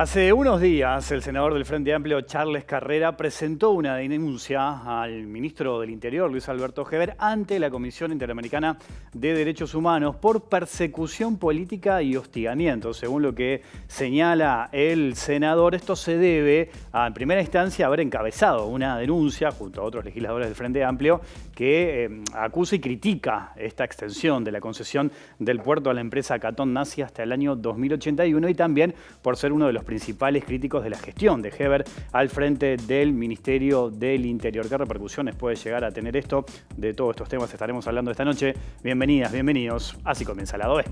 Hace unos días, el senador del Frente Amplio, Charles Carrera, presentó una denuncia al ministro del Interior, Luis Alberto Heber, ante la Comisión Interamericana de Derechos Humanos por persecución política y hostigamiento. Según lo que señala el senador, esto se debe a, en primera instancia, haber encabezado una denuncia junto a otros legisladores del Frente Amplio que acusa y critica esta extensión de la concesión del puerto a la empresa Catón Nazi hasta el año 2081 y también por ser uno de los principales críticos de la gestión de Heber al frente del Ministerio del Interior. ¿Qué repercusiones puede llegar a tener esto? De todos estos temas estaremos hablando esta noche. Bienvenidas, bienvenidos. Así comienza Lado B.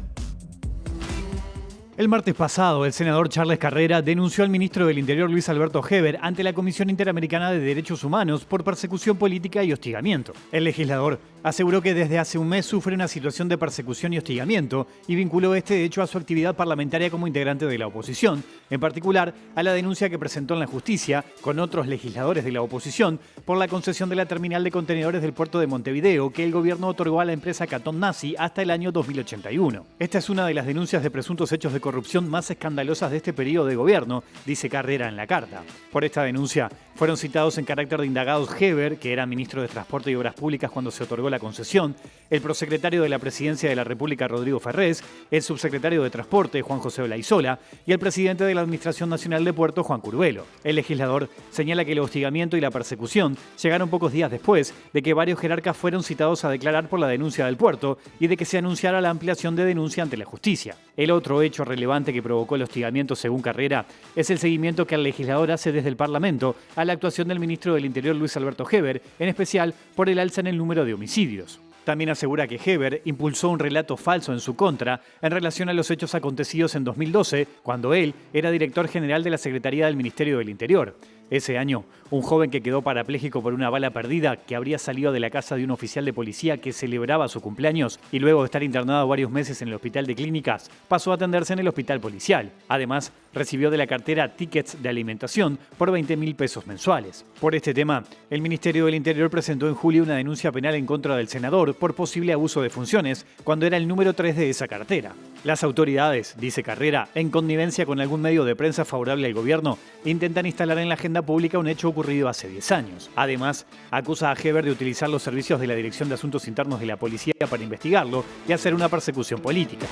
El martes pasado, el senador Charles Carrera denunció al ministro del Interior, Luis Alberto Heber, ante la Comisión Interamericana de Derechos Humanos por persecución política y hostigamiento. El legislador aseguró que desde hace un mes sufre una situación de persecución y hostigamiento y vinculó este hecho a su actividad parlamentaria como integrante de la oposición, en particular a la denuncia que presentó en la justicia con otros legisladores de la oposición por la concesión de la terminal de contenedores del puerto de Montevideo que el gobierno otorgó a la empresa Catón Nazi hasta el año 2081. Esta es una de las denuncias de presuntos hechos de corrupción más escandalosas de este periodo de gobierno, dice Carrera en la carta. Por esta denuncia fueron citados en carácter de indagados Heber, que era ministro de Transporte y Obras Públicas cuando se otorgó la concesión, el prosecretario de la Presidencia de la República, Rodrigo Ferrés, el subsecretario de Transporte, Juan José Olaizola, y el presidente de la Administración Nacional de Puertos, Juan Curvelo. El legislador señala que el hostigamiento y la persecución llegaron pocos días después de que varios jerarcas fueron citados a declarar por la denuncia del puerto y de que se anunciara la ampliación de denuncia ante la justicia. El otro hecho relevante que provocó el hostigamiento, según Carrera, es el seguimiento que el legislador hace desde el Parlamento a la actuación del ministro del Interior, Luis Alberto Heber, en especial por el alza en el número de homicidios. También asegura que Heber impulsó un relato falso en su contra en relación a los hechos acontecidos en 2012, cuando él era director general de la Secretaría del Ministerio del Interior. Ese año, un joven que quedó parapléjico por una bala perdida, que habría salido de la casa de un oficial de policía que celebraba su cumpleaños y luego de estar internado varios meses en el hospital de clínicas, pasó a atenderse en el hospital policial. Además, recibió de la cartera tickets de alimentación por 20.000 pesos mensuales. Por este tema, el Ministerio del Interior presentó en julio una denuncia penal en contra del senador por posible abuso de funciones cuando era el número 3 de esa cartera. Las autoridades, dice Carrera, en connivencia con algún medio de prensa favorable al gobierno, intentan instalar en la agenda pública un hecho ocurrido hace 10 años. Además, acusa a Heber de utilizar los servicios de la Dirección de Asuntos Internos de la Policía para investigarlo y hacer una persecución política.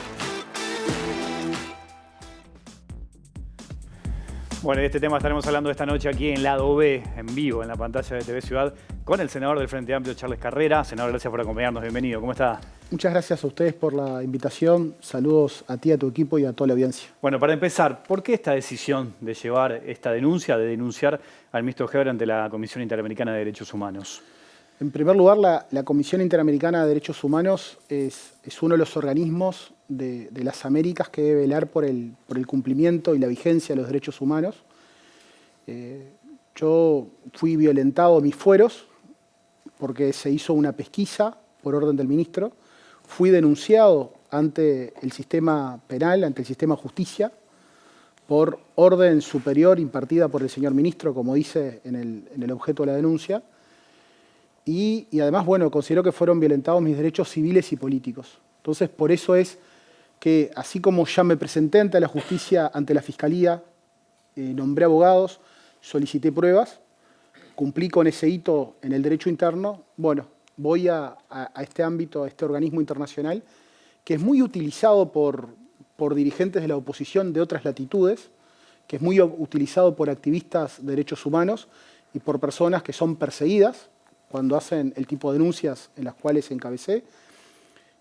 Bueno, de este tema estaremos hablando esta noche aquí en Lado B, en vivo, en la pantalla de TV Ciudad, con el senador del Frente Amplio, Charles Carrera. Senador, gracias por acompañarnos. Bienvenido. ¿Cómo está? Muchas gracias a ustedes por la invitación. Saludos a ti, a tu equipo y a toda la audiencia. Bueno, para empezar, ¿por qué esta decisión de llevar esta denuncia, de denunciar al ministro Heber ante la Comisión Interamericana de Derechos Humanos? En primer lugar, la Comisión Interamericana de Derechos Humanos es uno de los organismos de las Américas que debe velar por el cumplimiento y la vigencia de los derechos humanos. Yo fui violentado mis fueros porque se hizo una pesquisa por orden del ministro. Fui denunciado ante el sistema penal, ante el sistema de justicia, por orden superior impartida por el señor ministro, como dice en el objeto de la denuncia. Y además, bueno, considero que fueron violentados mis derechos civiles y políticos. Entonces, por eso es que, así como ya me presenté ante la justicia, ante la fiscalía, nombré abogados, solicité pruebas, cumplí con ese hito en el derecho interno, bueno, voy a este ámbito, a este organismo internacional, que es muy utilizado por dirigentes de la oposición de otras latitudes, que es muy utilizado por activistas de derechos humanos y por personas que son perseguidas cuando hacen el tipo de denuncias en las cuales encabecé.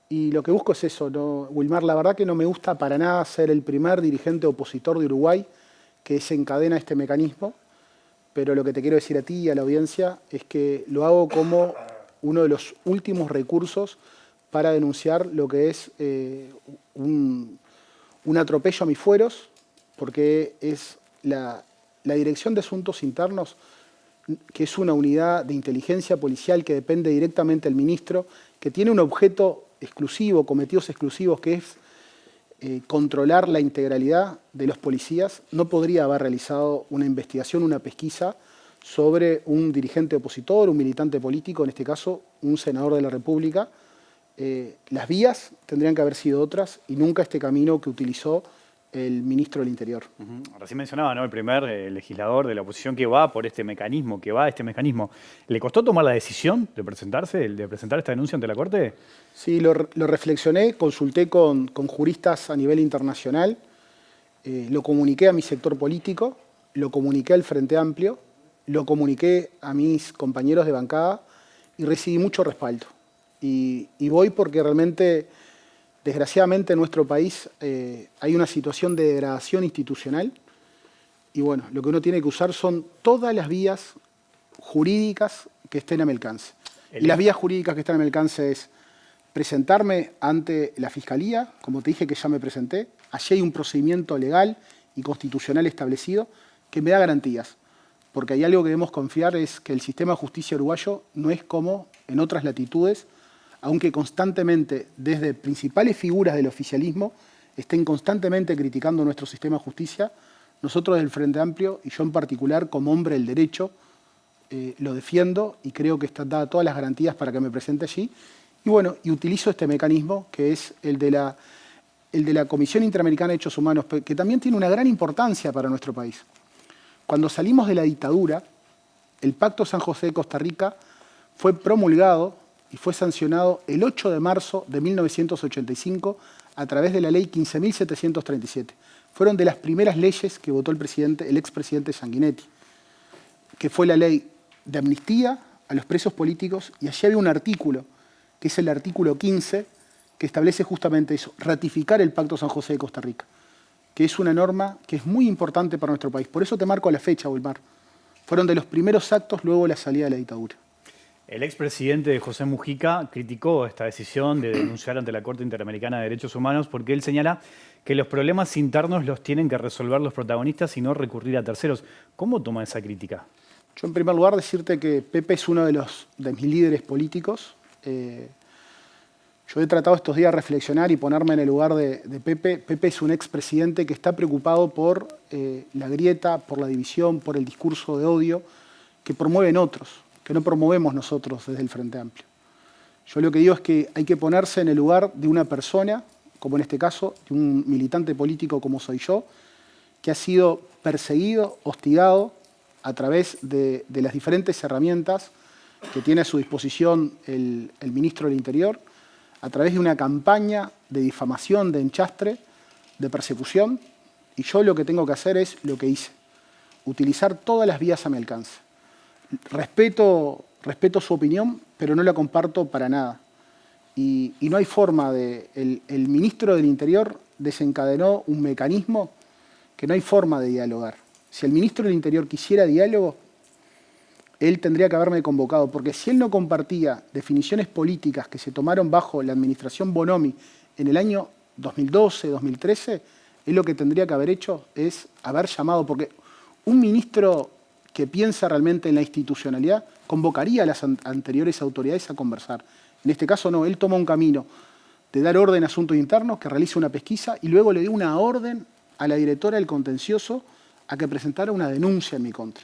Y lo que busco es eso, ¿no? Wilmar, la verdad que no me gusta para nada ser el primer dirigente opositor de Uruguay que desencadena este mecanismo, pero lo que te quiero decir a ti y a la audiencia es que lo hago como uno de los últimos recursos para denunciar lo que es un atropello a mis fueros, porque es la Dirección de Asuntos Internos, que es una unidad de inteligencia policial que depende directamente del ministro, que tiene un objeto exclusivo, cometidos exclusivos, que es controlar la integralidad de los policías, no podría haber realizado una investigación, una pesquisa sobre un dirigente opositor, un militante político, en este caso un senador de la República. Las vías tendrían que haber sido otras y nunca este camino que utilizó el ministro del Interior. Recién mencionaba, ¿no?, el primer legislador de la oposición que va por este mecanismo, ¿Le costó tomar la decisión de presentarse, de presentar esta denuncia ante la Corte? Sí, lo reflexioné, consulté con juristas a nivel internacional, lo comuniqué a mi sector político, lo comuniqué al Frente Amplio, lo comuniqué a mis compañeros de bancada y recibí mucho respaldo. Y voy porque realmente, desgraciadamente en nuestro país hay una situación de degradación institucional y bueno, lo que uno tiene que usar son todas las vías jurídicas que estén a mi alcance. Y las vías jurídicas que están a mi alcance es presentarme ante la Fiscalía, como te dije que ya me presenté. Allí hay un procedimiento legal y constitucional establecido que me da garantías, porque hay algo que debemos confiar, es que el sistema de justicia uruguayo no es como en otras latitudes, aunque constantemente desde principales figuras del oficialismo estén constantemente criticando nuestro sistema de justicia. Nosotros del Frente Amplio, y yo en particular como hombre del derecho, lo defiendo y creo que están dadas todas las garantías para que me presente allí. Y bueno, y utilizo este mecanismo que es el de la Comisión Interamericana de Derechos Humanos, que también tiene una gran importancia para nuestro país. Cuando salimos de la dictadura, el Pacto San José de Costa Rica fue promulgado y fue sancionado el 8 de marzo de 1985 a través de la ley 15.737. Fueron de las primeras leyes que votó el expresidente Sanguinetti, que fue la ley de amnistía a los presos políticos, y allí había un artículo, que es el artículo 15, que establece justamente eso, ratificar el Pacto San José de Costa Rica, que es una norma que es muy importante para nuestro país. Por eso te marco la fecha, Wilmar. Fueron de los primeros actos luego de la salida de la dictadura. El expresidente José Mujica criticó esta decisión de denunciar ante la Corte Interamericana de Derechos Humanos porque él señala que los problemas internos los tienen que resolver los protagonistas y no recurrir a terceros. ¿Cómo toma esa crítica? Yo, en primer lugar, decirte que Pepe es uno de mis líderes políticos. Yo he tratado estos días de reflexionar y ponerme en el lugar de Pepe. Pepe es un expresidente que está preocupado por la grieta, por la división, por el discurso de odio que promueven otros, que no promovemos nosotros desde el Frente Amplio. Yo lo que digo es que hay que ponerse en el lugar de una persona, como en este caso, de un militante político como soy yo, que ha sido perseguido, hostigado a través de las diferentes herramientas que tiene a su disposición el ministro del Interior, a través de una campaña de difamación, de enchastre, de persecución, y yo lo que tengo que hacer es lo que hice, utilizar todas las vías a mi alcance. Respeto su opinión, pero no la comparto para nada. Y no hay forma de... El ministro del Interior desencadenó un mecanismo que no hay forma de dialogar. Si el ministro del Interior quisiera diálogo, él tendría que haberme convocado, porque si él no compartía definiciones políticas que se tomaron bajo la administración Bonomi en el año 2012, 2013, él lo que tendría que haber hecho es haber llamado, porque un ministro que piensa realmente en la institucionalidad convocaría a las anteriores autoridades a conversar. En este caso no, él toma un camino de dar orden a asuntos internos, que realice una pesquisa y luego le dio una orden a la directora del contencioso a que presentara una denuncia en mi contra.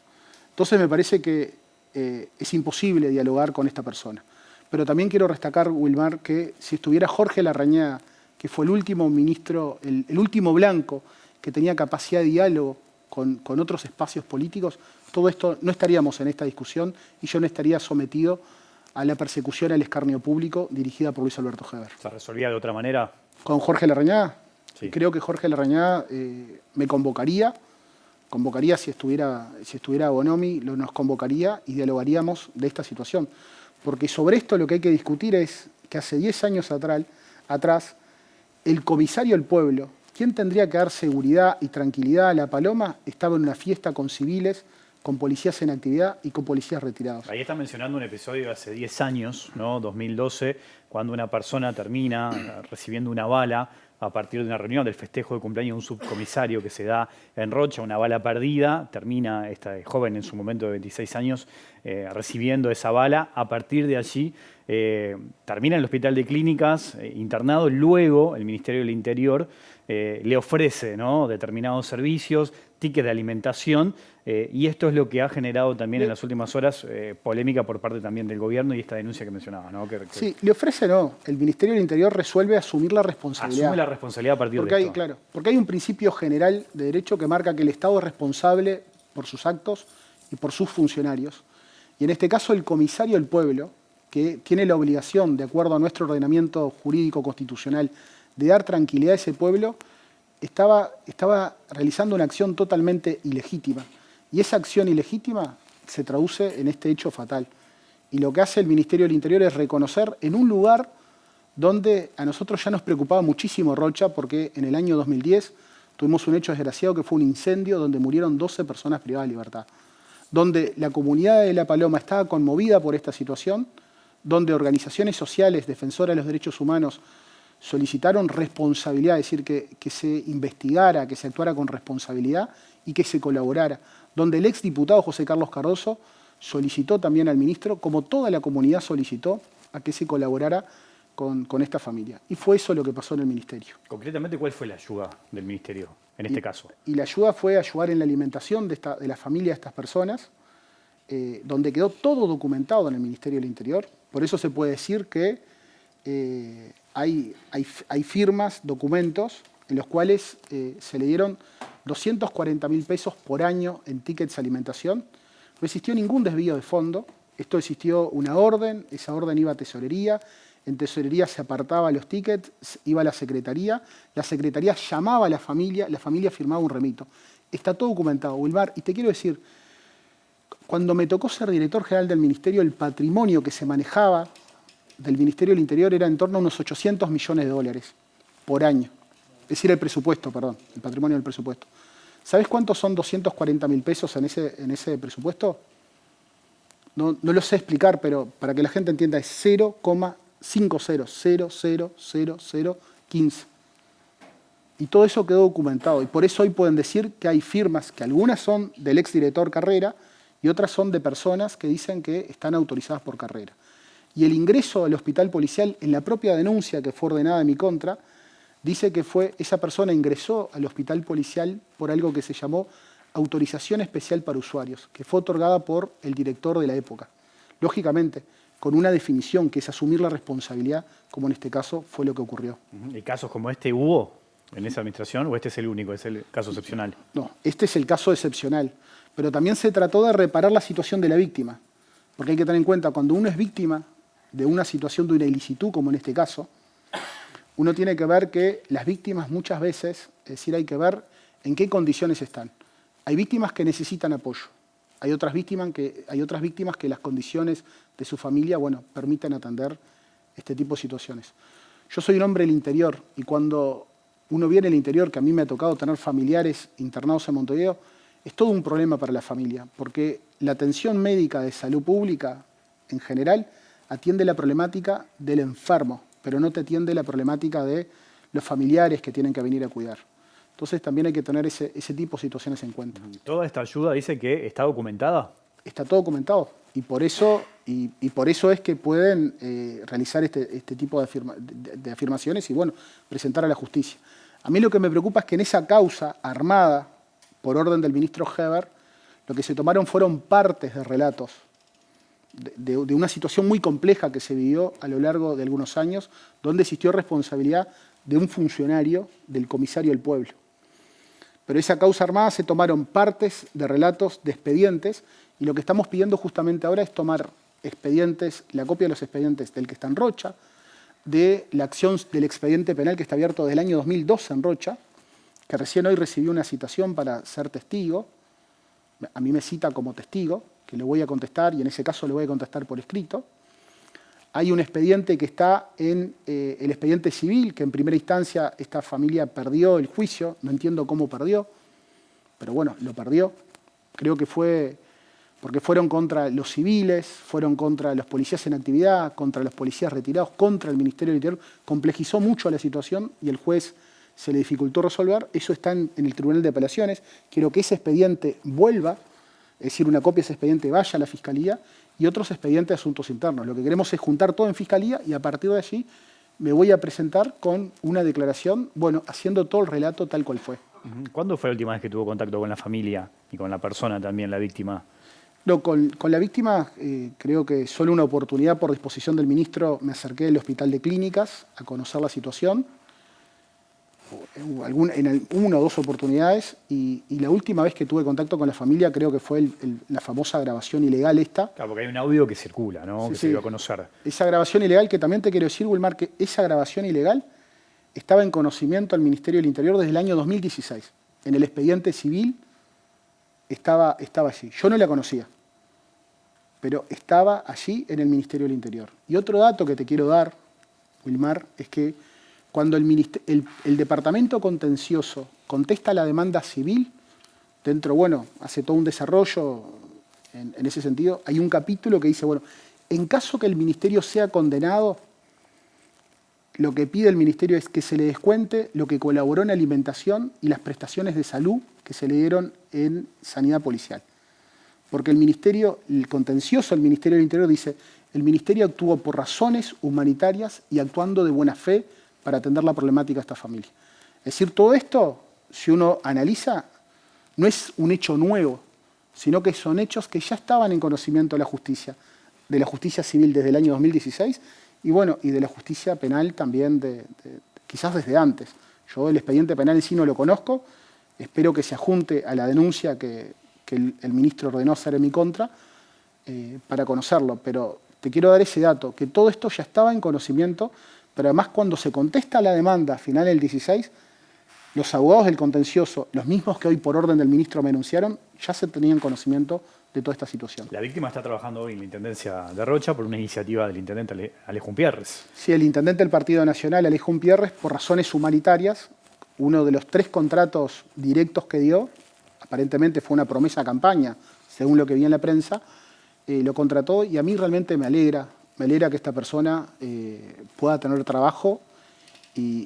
Entonces me parece que es imposible dialogar con esta persona. Pero también quiero destacar, Wilmar, que si estuviera Jorge Larrañaga, que fue el último ministro, el último blanco que tenía capacidad de diálogo con otros espacios políticos, todo esto no estaríamos en esta discusión y yo no estaría sometido a la persecución al escarnio público dirigida por Luis Alberto Heber. ¿Se resolvía de otra manera? ¿Con Jorge Larrañaga? Sí. Creo que Jorge Larrañaga me convocaría si estuviera Bonomi, nos convocaría y dialogaríamos de esta situación. Porque sobre esto lo que hay que discutir es que hace 10 años atrás, el comisario del pueblo, quien tendría que dar seguridad y tranquilidad a La Paloma, estaba en una fiesta con civiles, con policías en actividad y con policías retirados. Ahí está mencionando un episodio de hace 10 años, ¿no? 2012, cuando una persona termina recibiendo una bala a partir de una reunión del festejo de cumpleaños de un subcomisario que se da en Rocha, una bala perdida, termina esta joven en su momento de 26 años recibiendo esa bala, a partir de allí termina en el hospital de clínicas, internado, luego el Ministerio del Interior le ofrece, ¿no?, determinados servicios, tickets de alimentación, y esto es lo que ha generado también en las últimas horas polémica por parte también del gobierno y esta denuncia que mencionaba, ¿no? Sí, le ofrece dice no, el Ministerio del Interior resuelve asumir la responsabilidad. Asume la responsabilidad a partir porque de esto. Claro, porque hay un principio general de derecho que marca que el Estado es responsable por sus actos y por sus funcionarios. Y en este caso el comisario del pueblo, que tiene la obligación, de acuerdo a nuestro ordenamiento jurídico constitucional, de dar tranquilidad a ese pueblo, estaba realizando una acción totalmente ilegítima. Y esa acción ilegítima se traduce en este hecho fatal. Y lo que hace el Ministerio del Interior es reconocer en un lugar donde a nosotros ya nos preocupaba muchísimo Rocha, porque en el año 2010 tuvimos un hecho desgraciado que fue un incendio donde murieron 12 personas privadas de libertad, donde la comunidad de La Paloma estaba conmovida por esta situación, donde organizaciones sociales defensoras de los derechos humanos solicitaron responsabilidad, es decir, que se investigara, que se actuara con responsabilidad y que se colaborara, donde el exdiputado José Carlos Cardoso solicitó también al ministro, como toda la comunidad solicitó, a que se colaborara con esta familia. Y fue eso lo que pasó en el ministerio. Concretamente, ¿cuál fue la ayuda del ministerio en este caso? Y la ayuda fue ayudar en la alimentación de la familia de estas personas, donde quedó todo documentado en el Ministerio del Interior. Por eso se puede decir que hay firmas, documentos, en los cuales se le dieron 240.000 pesos por año en tickets de alimentación. No existió ningún desvío de fondo. Esto existió una orden, esa orden iba a tesorería, en tesorería se apartaba los tickets, iba a la secretaría llamaba a la familia firmaba un remito. Está todo documentado, Wilmar, y te quiero decir, cuando me tocó ser director general del Ministerio, el patrimonio que se manejaba del Ministerio del Interior era en torno a unos 800 millones de dólares por año. Es decir, el patrimonio del presupuesto. ¿Sabes cuántos son 240.000 pesos en ese presupuesto? No lo sé explicar, pero para que la gente entienda es 0,50000015. Y todo eso quedó documentado. Y por eso hoy pueden decir que hay firmas, que algunas son del exdirector Carrera y otras son de personas que dicen que están autorizadas por Carrera. Y el ingreso al hospital policial, en la propia denuncia que fue ordenada en mi contra, dice que esa persona ingresó al hospital policial por algo que se llamó autorización especial para usuarios, que fue otorgada por el director de la época. Lógicamente, con una definición que es asumir la responsabilidad, como en este caso fue lo que ocurrió. ¿Y casos como este hubo en esa administración o este es el único, es el caso excepcional? No, este es el caso excepcional. Pero también se trató de reparar la situación de la víctima. Porque hay que tener en cuenta, cuando uno es víctima de una situación de una ilicitud, como en este caso, uno tiene que ver que las víctimas muchas veces, es decir, hay que ver en qué condiciones están. Hay víctimas que necesitan apoyo. Hay otras víctimas que las condiciones de su familia, permiten atender este tipo de situaciones. Yo soy un hombre del interior y cuando uno viene del interior, que a mí me ha tocado tener familiares internados en Montevideo, es todo un problema para la familia, porque la atención médica de salud pública, en general, atiende la problemática del enfermo, pero no te atiende la problemática de los familiares que tienen que venir a cuidar. Entonces también hay que tener ese tipo de situaciones en cuenta. ¿Toda esta ayuda dice que está documentada? Está todo documentado y por eso es que pueden realizar este tipo de afirmaciones y presentar a la justicia. A mí lo que me preocupa es que en esa causa armada por orden del ministro Heber, lo que se tomaron fueron partes de relatos de una situación muy compleja que se vivió a lo largo de algunos años, donde existió responsabilidad de un funcionario del comisario del pueblo. Pero esa causa armada se tomaron partes de relatos de expedientes y lo que estamos pidiendo justamente ahora es tomar expedientes, la copia de los expedientes del que está en Rocha, de la acción del expediente penal que está abierto desde el año 2012 en Rocha, que recién hoy recibió una citación para ser testigo. A mí me cita como testigo, que le voy a contestar y en ese caso le voy a contestar por escrito. Hay un expediente que está en el expediente civil, que en primera instancia esta familia perdió el juicio, no entiendo cómo perdió, pero lo perdió. Creo que fue porque fueron contra los civiles, fueron contra los policías en actividad, contra los policías retirados, contra el Ministerio del Interior. Complejizó mucho la situación y el juez se le dificultó resolver. Eso está en el Tribunal de Apelaciones. Quiero que ese expediente vuelva, es decir, una copia de ese expediente vaya a la Fiscalía y otros expedientes de asuntos internos. Lo que queremos es juntar todo en Fiscalía y a partir de allí me voy a presentar con una declaración, haciendo todo el relato tal cual fue. ¿Cuándo fue la última vez que tuvo contacto con la familia y con la persona también, la víctima, No, con la víctima creo que solo una oportunidad por disposición del ministro me acerqué al hospital de clínicas a conocer la situación, en una o dos oportunidades, y la última vez que tuve contacto con la familia creo que fue la famosa grabación ilegal esta. Claro, porque hay un audio que circula, ¿no? Sí, Que sí. se dio a conocer. Esa grabación ilegal, que también te quiero decir, Wilmar, que esa grabación ilegal estaba en conocimiento del Ministerio del Interior desde el año 2016. En el expediente civil estaba allí. Yo no la conocía, pero estaba allí en el Ministerio del Interior. Y otro dato que te quiero dar, Wilmar, es que cuando el Departamento Contencioso contesta la demanda civil, hace todo un desarrollo en ese sentido, hay un capítulo que dice, en caso que el Ministerio sea condenado, lo que pide el Ministerio es que se le descuente lo que colaboró en alimentación y las prestaciones de salud que se le dieron en sanidad policial. Porque el contencioso del Ministerio del Interior dice, el Ministerio actuó por razones humanitarias y actuando de buena fe para atender la problemática de esta familia. Es decir, todo esto, si uno analiza, no es un hecho nuevo, sino que son hechos que ya estaban en conocimiento de la justicia civil desde el año 2016 y de la justicia penal también quizás desde antes. Yo el expediente penal en sí no lo conozco, espero que se adjunte a la denuncia que el ministro ordenó hacer en mi contra para conocerlo, pero te quiero dar ese dato, que todo esto ya estaba en conocimiento, pero además cuando se contesta la demanda final del 16, los abogados del contencioso, los mismos que hoy por orden del ministro me denunciaron, ya se tenían conocimiento de toda esta situación. La víctima está trabajando hoy en la Intendencia de Rocha por una iniciativa del intendente Alejón Pierres. Sí, el intendente del Partido Nacional, Alejón Pierres, por razones humanitarias, uno de los 3 contratos directos que dio, aparentemente fue una promesa de campaña, según lo que vi en la prensa, lo contrató y a mí realmente me alegra que esta persona pueda tener trabajo y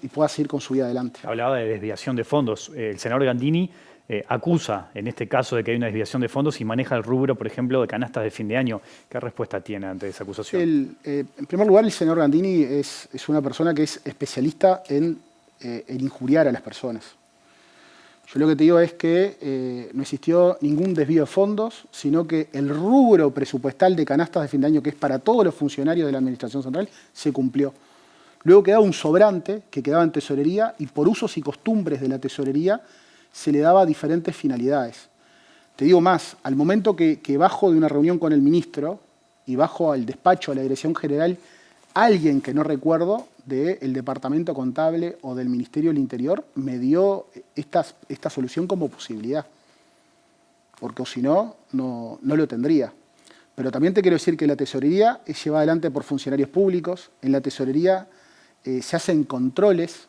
pueda seguir con su vida adelante. Hablaba de desviación de fondos. El senador Gandini acusa en este caso de que hay una desviación de fondos y maneja el rubro, por ejemplo, de canastas de fin de año. ¿Qué respuesta tiene ante esa acusación? En primer lugar, el senador Gandini es una persona que es especialista en injuriar a las personas. Yo lo que te digo es que no existió ningún desvío de fondos, sino que el rubro presupuestal de canastas de fin de año, que es para todos los funcionarios de la Administración Central, se cumplió. Luego quedaba un sobrante que quedaba en tesorería y por usos y costumbres de la tesorería se le daba diferentes finalidades. Te digo más, al momento que bajo de una reunión con el ministro y bajo al despacho, a la dirección general, alguien que no recuerdo del departamento contable o del Ministerio del Interior me dio esta solución como posibilidad. Porque si no, no lo tendría. Pero también te quiero decir que la tesorería es llevada adelante por funcionarios públicos. En la tesorería se hacen controles,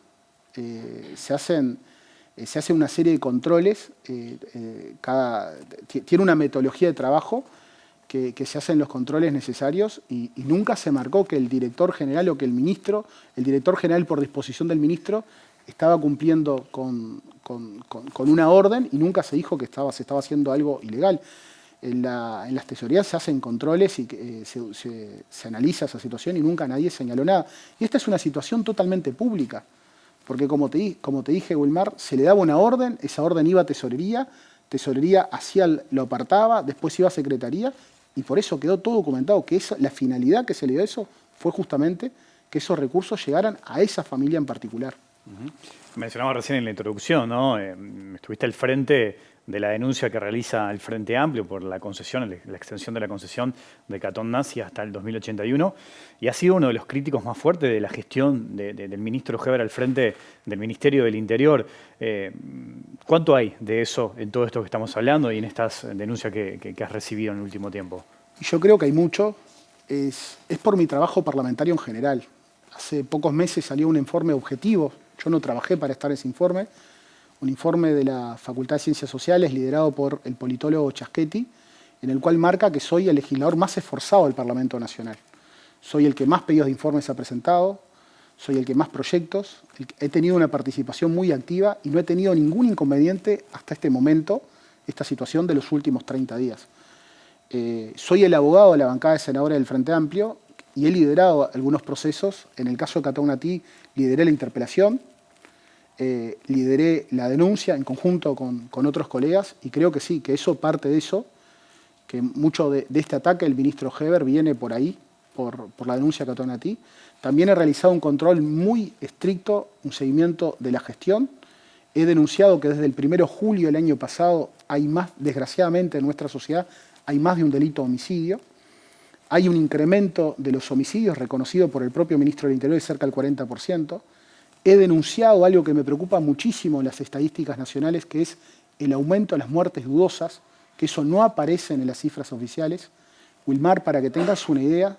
se hace una serie de controles, tiene una metodología de trabajo que se hacen los controles necesarios y nunca se marcó que el director general o que el director general por disposición del ministro estaba cumpliendo con una orden y nunca se dijo que se estaba haciendo algo ilegal. En las tesorerías se hacen controles y se analiza esa situación y nunca nadie señaló nada. Y esta es una situación totalmente pública, porque como te dije, Wilmar, se le daba una orden, esa orden iba a tesorería lo apartaba, después iba a secretaría, y por eso quedó todo documentado, que la finalidad que se le dio a eso fue justamente que esos recursos llegaran a esa familia en particular. Mencionaba recién en la introducción, ¿no? Estuviste al frente de la denuncia que realiza el Frente Amplio por la concesión, la extensión de la concesión de Catón Nazi hasta el 2081, y ha sido uno de los críticos más fuertes de la gestión del ministro Heber al frente del Ministerio del Interior. ¿Cuánto hay de eso en todo esto que estamos hablando y en estas denuncias que has recibido en el último tiempo? Yo creo que hay mucho. Es por mi trabajo parlamentario en general. Hace pocos meses salió un informe objetivo. Yo no trabajé para estar en ese informe. Un informe de la Facultad de Ciencias Sociales liderado por el politólogo Chaschetti, en el cual marca que soy el legislador más esforzado del Parlamento Nacional. Soy el que más pedidos de informes ha presentado, soy el que más proyectos, he tenido una participación muy activa y no he tenido ningún inconveniente hasta este momento, esta situación de los últimos 30 días. Soy el abogado de la bancada de senadores del Frente Amplio y he liderado algunos procesos. En el caso de Catón Nazi, lideré la interpelación, lideré la denuncia en conjunto con otros colegas y creo que sí, que eso parte de eso que mucho de este ataque del ministro Heber viene por ahí, por la denuncia que atonan a ti. También he realizado un control muy estricto, un seguimiento de la gestión. He denunciado que desde el 1 de julio del año pasado hay más, desgraciadamente en nuestra sociedad, hay más de un delito de homicidio. Hay un incremento de los homicidios reconocido por el propio ministro del Interior de cerca del 40%. He denunciado algo que me preocupa muchísimo en las estadísticas nacionales, que es el aumento de las muertes dudosas, que eso no aparece en las cifras oficiales. Wilmar, para que tengas una idea,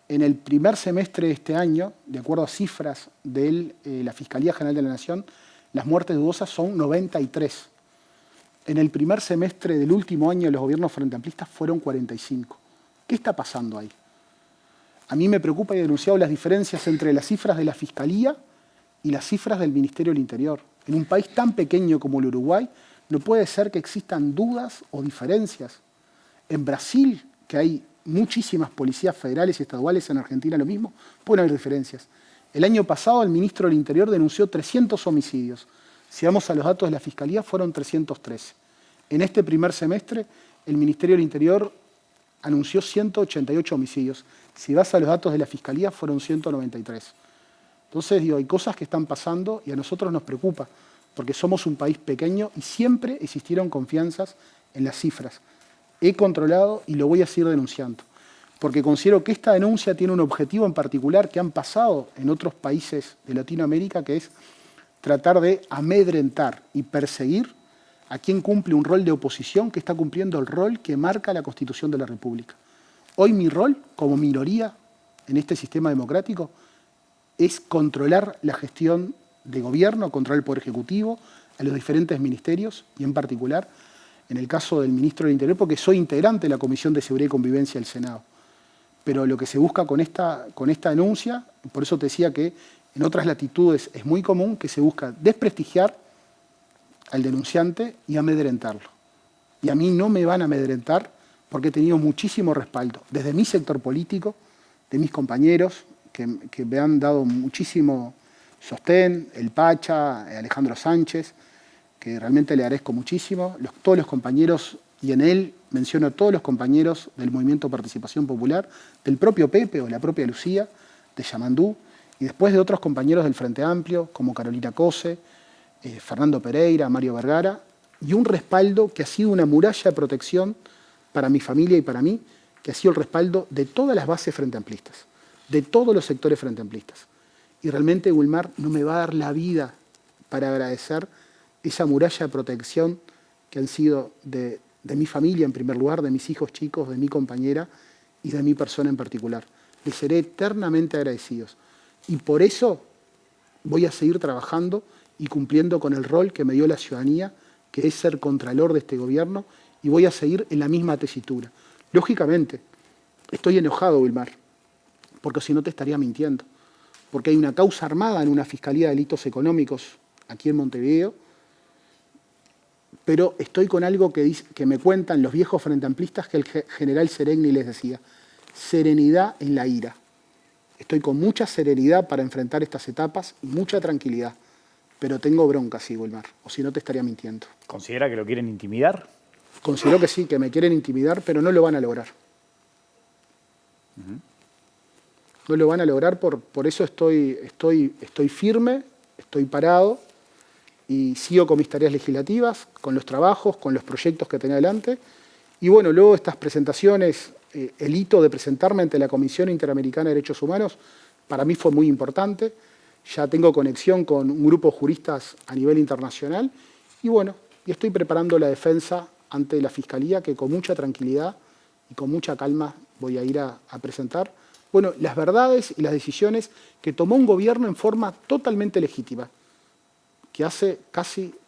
en el primer semestre de este año, de acuerdo a cifras de la Fiscalía General de la Nación, las muertes dudosas son 93. En el primer semestre del último año de los gobiernos frente amplistas fueron 45. ¿Qué está pasando ahí? A mí me preocupa y he denunciado las diferencias entre las cifras de la Fiscalía y las cifras del Ministerio del Interior. En un país tan pequeño como el Uruguay, no puede ser que existan dudas o diferencias. En Brasil, que hay muchísimas policías federales y estaduales, en Argentina lo mismo, pueden haber diferencias. El año pasado el ministro del Interior denunció 300 homicidios. Si vamos a los datos de la Fiscalía, fueron 313. En este primer semestre, el Ministerio del Interior anunció 188 homicidios. Si vas a los datos de la Fiscalía, fueron 193. Entonces, digo, hay cosas que están pasando y a nosotros nos preocupa, porque somos un país pequeño y siempre existieron confianzas en las cifras. He controlado y lo voy a seguir denunciando, porque considero que esta denuncia tiene un objetivo en particular que han pasado en otros países de Latinoamérica, que es tratar de amedrentar y perseguir a quien cumple un rol de oposición que está cumpliendo el rol que marca la Constitución de la República. Hoy mi rol, como minoría en este sistema democrático, es controlar la gestión de gobierno, controlar el Poder Ejecutivo, a los diferentes ministerios y en particular en el caso del ministro del Interior, porque soy integrante de la Comisión de Seguridad y Convivencia del Senado. Pero lo que se busca con esta denuncia, por eso te decía que en otras latitudes es muy común que se busca desprestigiar al denunciante y amedrentarlo. Y a mí no me van a amedrentar porque he tenido muchísimo respaldo, desde mi sector político, de mis compañeros, que me han dado muchísimo sostén, el Pacha, Alejandro Sánchez, que realmente le agradezco muchísimo, todos los compañeros, y en él menciono a todos los compañeros del Movimiento Participación Popular, del propio Pepe o la propia Lucía, de Yamandú, y después de otros compañeros del Frente Amplio, como Carolina Cose, Fernando Pereira, Mario Vergara, y un respaldo que ha sido una muralla de protección para mi familia y para mí, que ha sido el respaldo de todas las bases frente amplistas, de todos los sectores frente amplistas. Y realmente Wilmar no me va a dar la vida para agradecer esa muralla de protección que han sido de mi familia en primer lugar, de mis hijos chicos, de mi compañera y de mi persona en particular. Les seré eternamente agradecidos. Y por eso voy a seguir trabajando y cumpliendo con el rol que me dio la ciudadanía, que es ser contralor de este gobierno, y voy a seguir en la misma tesitura. Lógicamente, estoy enojado, Wilmar, porque si no te estaría mintiendo. Porque hay una causa armada en una Fiscalía de Delitos Económicos aquí en Montevideo, pero estoy con algo que me cuentan los viejos frente amplistas que el general Seregni les decía: serenidad en la ira. Estoy con mucha serenidad para enfrentar estas etapas y mucha tranquilidad, pero tengo bronca, sí, Wilmar, o si no te estaría mintiendo. ¿Considera que lo quieren intimidar? Considero que sí, que me quieren intimidar, pero no lo van a lograr. No lo van a lograr, por eso estoy firme, estoy parado y sigo con mis tareas legislativas, con los trabajos, con los proyectos que tenía adelante. Y bueno, luego estas presentaciones, el hito de presentarme ante la Comisión Interamericana de Derechos Humanos, para mí fue muy importante. Ya tengo conexión con un grupo de juristas a nivel internacional y bueno, y estoy preparando la defensa ante la Fiscalía, que con mucha tranquilidad y con mucha calma voy a ir a presentar. Bueno, las verdades y las decisiones que tomó un gobierno en forma totalmente legítima, que hace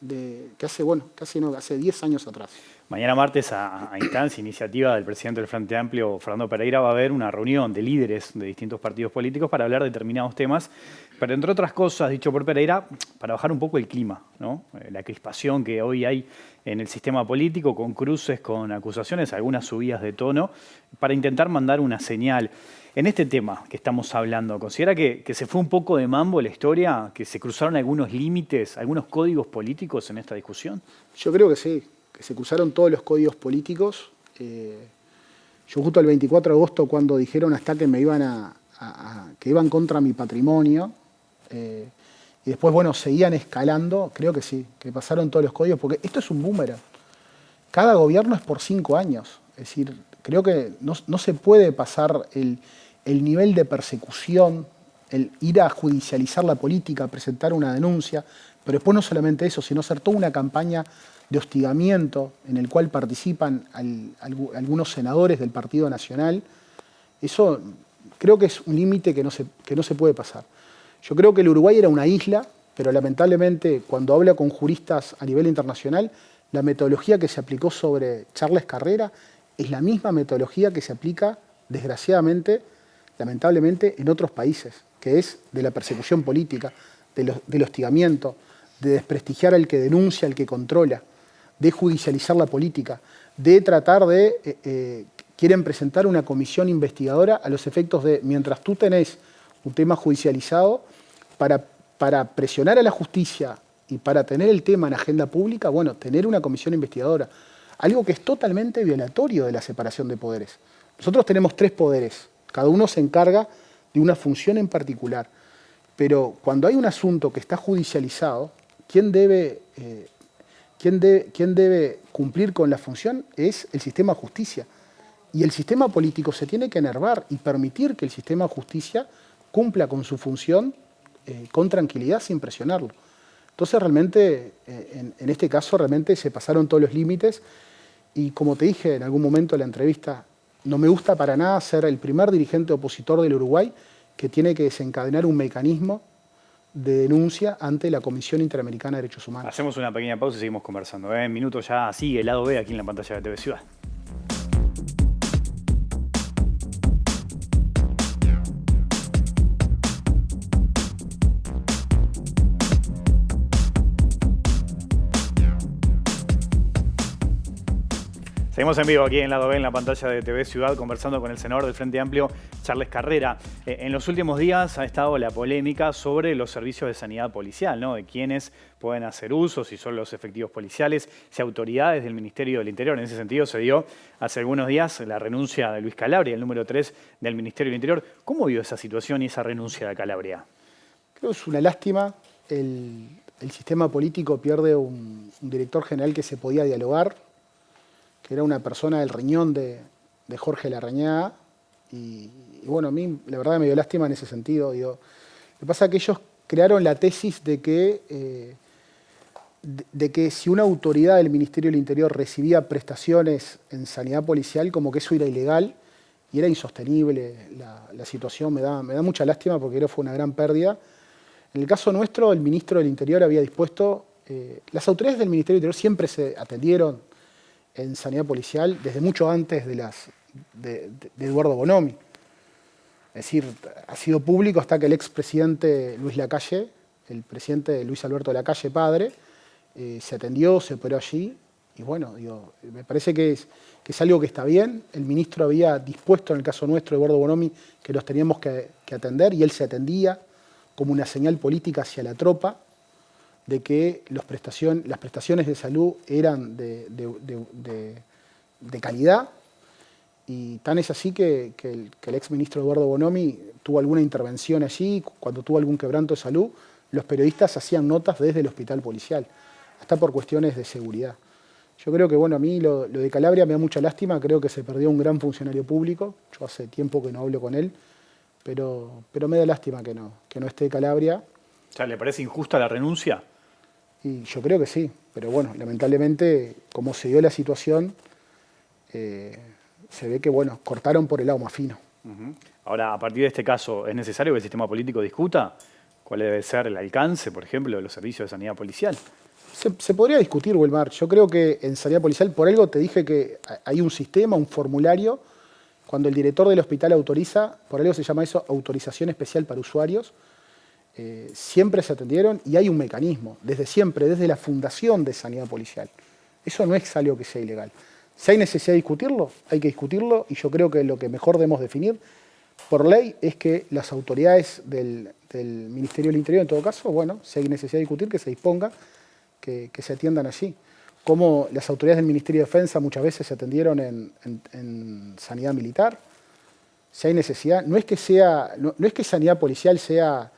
10 años atrás. Mañana martes, a instancia, iniciativa del presidente del Frente Amplio, Fernando Pereira, va a haber una reunión de líderes de distintos partidos políticos para hablar de determinados temas, pero entre otras cosas, dicho por Pereira, para bajar un poco el clima, ¿no? La crispación que hoy hay en el sistema político, con cruces, con acusaciones, algunas subidas de tono, para intentar mandar una señal. En este tema que estamos hablando, ¿considera que se fue un poco de mambo la historia, que se cruzaron algunos límites, algunos códigos políticos en esta discusión? Yo creo que sí, que se cruzaron todos los códigos políticos Yo justo el 24 de agosto, cuando dijeron hasta que me iban que iban contra mi patrimonio, y después, bueno, seguían escalando, creo que sí, que pasaron todos los códigos, porque esto es un boomerang. Cada gobierno es por 5 años. Es decir, creo que no se puede pasar el nivel de persecución, el ir a judicializar la política, presentar una denuncia, pero después no solamente eso, sino hacer toda una campaña de hostigamiento en el cual participan algunos senadores del Partido Nacional. Eso creo que es un límite que no se puede pasar. Yo creo que el Uruguay era una isla, pero lamentablemente cuando habla con juristas a nivel internacional, la metodología que se aplicó sobre Charles Carrera es la misma metodología que se aplica, desgraciadamente, lamentablemente, en otros países, que es de la persecución política, del hostigamiento, de desprestigiar al que denuncia, al que controla, de judicializar la política, de tratar de... quieren presentar una comisión investigadora a los efectos de, mientras tú tenés un tema judicializado, para presionar a la justicia y para tener el tema en agenda pública, bueno, tener una comisión investigadora. Algo que es totalmente violatorio de la separación de poderes. Nosotros tenemos 3 poderes, cada uno se encarga de una función en particular. Pero cuando hay un asunto que está judicializado, quien debe cumplir con la función es el sistema de justicia. Y el sistema político se tiene que enervar y permitir que el sistema de justicia cumpla con su función con tranquilidad, sin presionarlo. Entonces realmente, en este caso, realmente se pasaron todos los límites y como te dije en algún momento de la entrevista, no me gusta para nada ser el primer dirigente opositor del Uruguay que tiene que desencadenar un mecanismo de denuncia ante la Comisión Interamericana de Derechos Humanos. Hacemos una pequeña pausa y seguimos conversando. En minutos ya sigue el lado B aquí en la pantalla de TV Ciudad. Seguimos en vivo aquí en Lado B, en la pantalla de TV Ciudad, conversando con el senador del Frente Amplio, Charles Carrera. En los últimos días ha estado la polémica sobre los servicios de sanidad policial, ¿no? De quiénes pueden hacer uso, si son los efectivos policiales, si autoridades del Ministerio del Interior. En ese sentido se dio hace algunos días la renuncia de Luis Calabria, el número 3 del Ministerio del Interior. ¿Cómo vio esa situación y esa renuncia de Calabria? Creo que es una lástima. El sistema político pierde un director general que se podía dialogar, que era una persona del riñón de Jorge Larrañaga, y bueno, a mí la verdad me dio lástima en ese sentido. Digo, lo que pasa es que ellos crearon la tesis de que si una autoridad del Ministerio del Interior recibía prestaciones en sanidad policial, como que eso era ilegal, y era insostenible la situación. Me da mucha lástima porque fue una gran pérdida. En el caso nuestro, el Ministro del Interior había dispuesto, las autoridades del Ministerio del Interior siempre se atendieron en sanidad policial desde mucho antes de Eduardo Bonomi. Es decir, ha sido público hasta que el expresidente Luis Lacalle, el presidente Luis Alberto Lacalle padre, se atendió, se operó allí. Y bueno, digo, me parece que es algo que está bien. El ministro había dispuesto, en el caso nuestro, Eduardo Bonomi, que los teníamos que atender, y él se atendía como una señal política hacia la tropa de que las prestaciones de salud eran de calidad, y tan es así que el exministro Eduardo Bonomi tuvo alguna intervención allí. Cuando tuvo algún quebranto de salud, los periodistas hacían notas desde el hospital policial, hasta por cuestiones de seguridad. Yo creo que, bueno, a mí lo de Calabria me da mucha lástima. Creo que se perdió un gran funcionario público. Yo hace tiempo que no hablo con él, pero me da lástima que no esté Calabria. O sea, ¿le parece injusta la renuncia? Y yo creo que sí, pero bueno, lamentablemente, como se dio la situación, se ve que, bueno, cortaron por el lado más fino. Ahora, a partir de este caso, ¿es necesario que el sistema político discuta cuál debe ser el alcance, por ejemplo, de los servicios de sanidad policial? Se podría discutir, Wilmar. Yo creo que en sanidad policial, por algo te dije que hay un sistema, un formulario. Cuando el director del hospital autoriza, por algo se llama eso autorización especial para usuarios. Siempre se atendieron y hay un mecanismo, desde siempre, desde la fundación de sanidad policial. Eso no es algo que sea ilegal. Si hay necesidad de discutirlo, hay que discutirlo, y yo creo que lo que mejor debemos definir por ley es que las autoridades del Ministerio del Interior, en todo caso, bueno, si hay necesidad de discutir, que se disponga, que se atiendan allí. cómo las autoridades del Ministerio de Defensa muchas veces se atendieron en sanidad militar. Si hay necesidad, no es que sanidad policial sea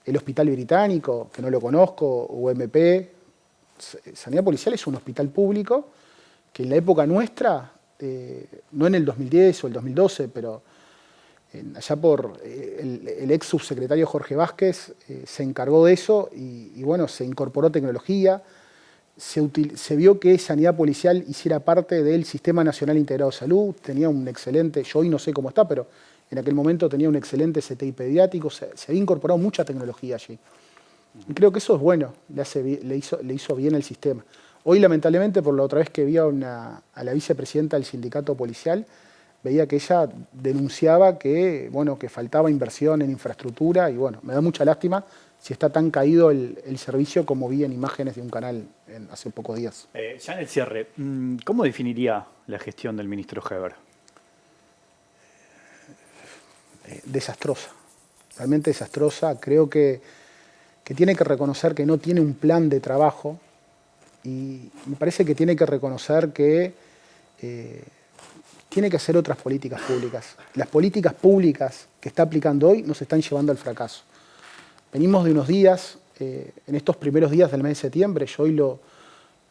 el Hospital Británico, que no lo conozco, o UMP. Sanidad policial es un hospital público que en la época nuestra, no en el 2010 o el 2012, pero allá por el ex subsecretario Jorge Vázquez, se encargó de eso y bueno, se incorporó tecnología, se vio que Sanidad Policial hiciera parte del Sistema Nacional Integrado de Salud, tenía un excelente, yo hoy no sé cómo está, pero en aquel momento tenía un excelente CTI pediátrico, se había incorporado mucha tecnología allí. Y creo que eso es bueno, le hizo bien al sistema. Hoy, lamentablemente, por la otra vez que vi a la vicepresidenta del sindicato policial, veía que ella denunciaba que, bueno, que faltaba inversión en infraestructura y bueno, me da mucha lástima si está tan caído el servicio como vi en imágenes de un canal hace pocos días. Ya en el cierre, ¿cómo definiría la gestión del ministro Heber? Desastrosa, realmente desastrosa. Creo que tiene que reconocer que no tiene un plan de trabajo y me parece que tiene que reconocer que tiene que hacer otras políticas públicas. Las políticas públicas que está aplicando hoy nos están llevando al fracaso. Venimos de unos días, en estos primeros días del mes de septiembre, yo hoy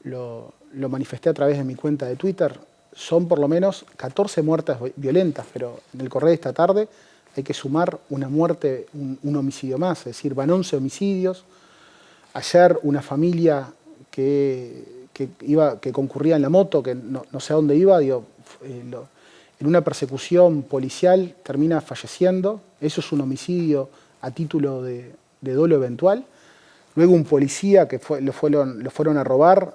lo manifesté a través de mi cuenta de Twitter, son por lo menos 14 muertes violentas, pero en el correo de esta tarde hay que sumar una muerte, un homicidio más, es decir, van 11 homicidios. Ayer una familia que concurría en la moto, que no sé a dónde iba, en una persecución policial termina falleciendo. Eso es un homicidio a título de dolo eventual. Luego un policía que lo fueron a robar,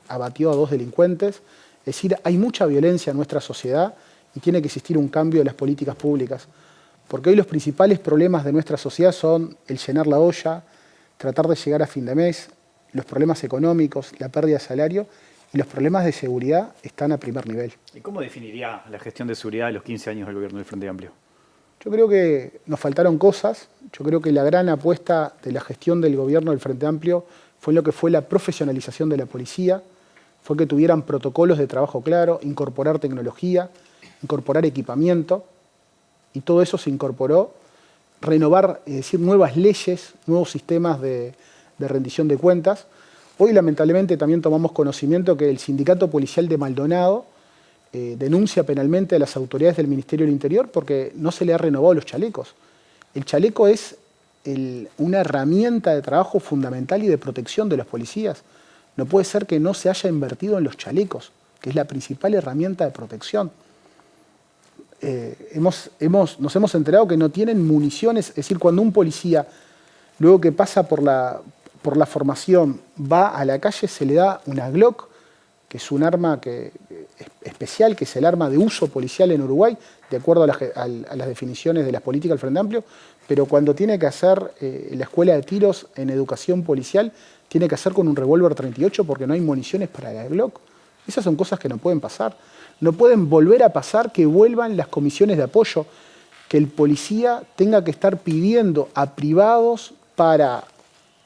abatió a 2 delincuentes. Es decir, hay mucha violencia en nuestra sociedad y tiene que existir un cambio de las políticas públicas. Porque hoy los principales problemas de nuestra sociedad son el llenar la olla, tratar de llegar a fin de mes, los problemas económicos, la pérdida de salario y los problemas de seguridad están a primer nivel. ¿Y cómo definiría la gestión de seguridad de los 15 años del gobierno del Frente Amplio? Yo creo que nos faltaron cosas. Yo creo que la gran apuesta de la gestión del gobierno del Frente Amplio fue lo que fue la profesionalización de la policía, fue que tuvieran protocolos de trabajo claro, incorporar tecnología, incorporar equipamiento, y todo eso se incorporó, renovar, es decir, nuevas leyes, nuevos sistemas de rendición de cuentas. Hoy, lamentablemente, también tomamos conocimiento que el sindicato policial de Maldonado denuncia penalmente a las autoridades del Ministerio del Interior porque no se le ha renovado los chalecos. El chaleco es una herramienta de trabajo fundamental y de protección de los policías. No puede ser que no se haya invertido en los chalecos, que es la principal herramienta de protección. Nos hemos enterado que no tienen municiones, es decir, cuando un policía, luego que pasa por la formación, va a la calle, se le da una Glock, que es un arma especial, que es el arma de uso policial en Uruguay, de acuerdo a las definiciones de las políticas del Frente Amplio, pero cuando tiene que hacer la escuela de tiros en educación policial, tiene que hacer con un revólver 38 porque no hay municiones para la Glock. Esas son cosas que no pueden pasar. No pueden volver a pasar que vuelvan las comisiones de apoyo, que el policía tenga que estar pidiendo a privados para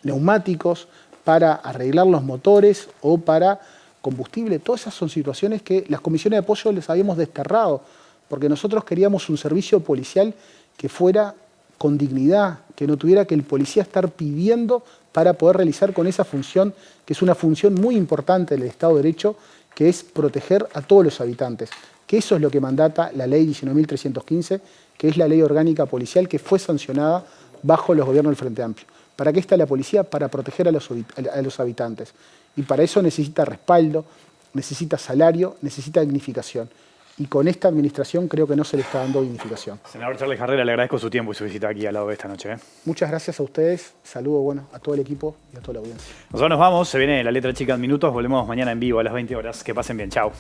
neumáticos, para arreglar los motores o para combustible. Todas esas son situaciones que las comisiones de apoyo les habíamos desterrado, porque nosotros queríamos un servicio policial que fuera con dignidad, que no tuviera que el policía estar pidiendo para poder realizar con esa función, que es una función muy importante del Estado de Derecho, que es proteger a todos los habitantes, que eso es lo que mandata la ley 19.315, que es la ley orgánica policial que fue sancionada bajo los gobiernos del Frente Amplio. ¿Para qué está la policía? Para proteger a los habitantes. Y para eso necesita respaldo, necesita salario, necesita dignificación. Y con esta administración creo que no se le está dando dignificación. Senador Charles Carrera, le agradezco su tiempo y su visita aquí al lado de esta noche. Muchas gracias a ustedes. Saludo a todo el equipo y a toda la audiencia. Nosotros nos vamos, se viene la letra chica en minutos, volvemos mañana en vivo a las 20 horas. Que pasen bien, chao.